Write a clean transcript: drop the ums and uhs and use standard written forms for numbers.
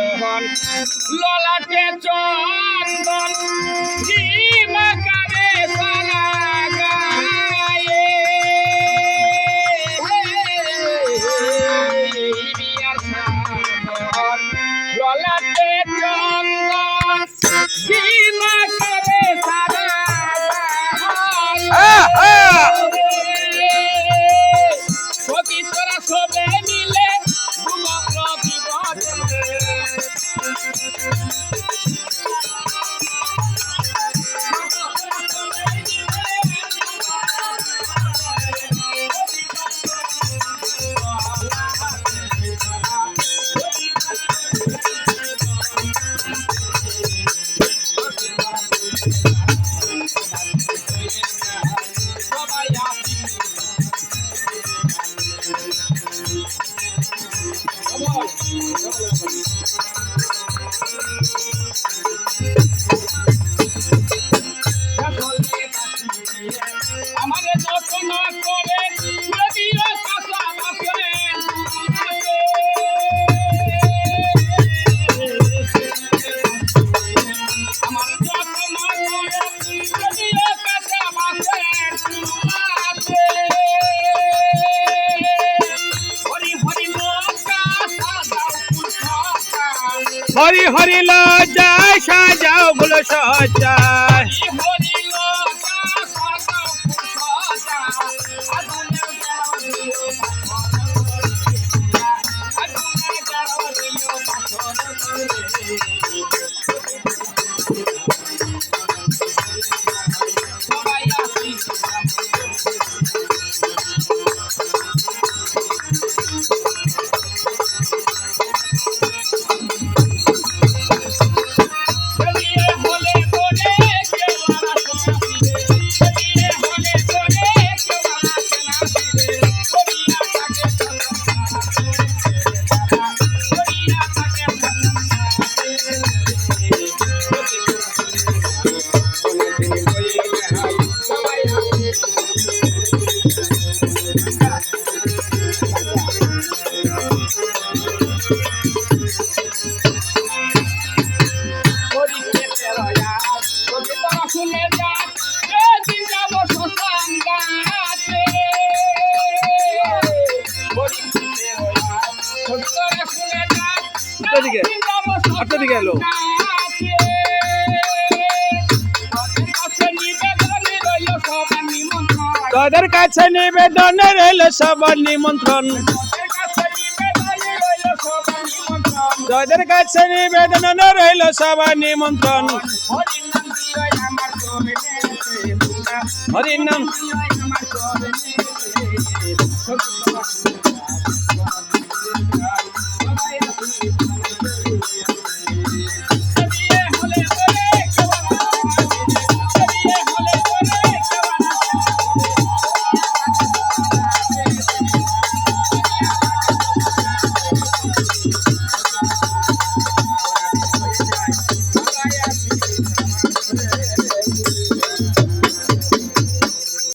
মোহন ললাটে চন্দন জিমাকারে সারা গায়ে বিয়ার মোহন ললাটে চন্দন জিমাকারে সারা সতীরা সবে মিলে আমারে যত্ন করে নদীর কাছা বসে আমার যত্ন করে নদীর কাছা বসে হরি হরি লোকা হরি হরি লজ্জা সাজাও ফুল সজ্জায় দিকে এলো তাদের কাছে নিবেদন রইল সবার নিমন্ত্রণ তাদের কাছে নিবেদন রইল সবার নিমন্ত্রণ হরিনাম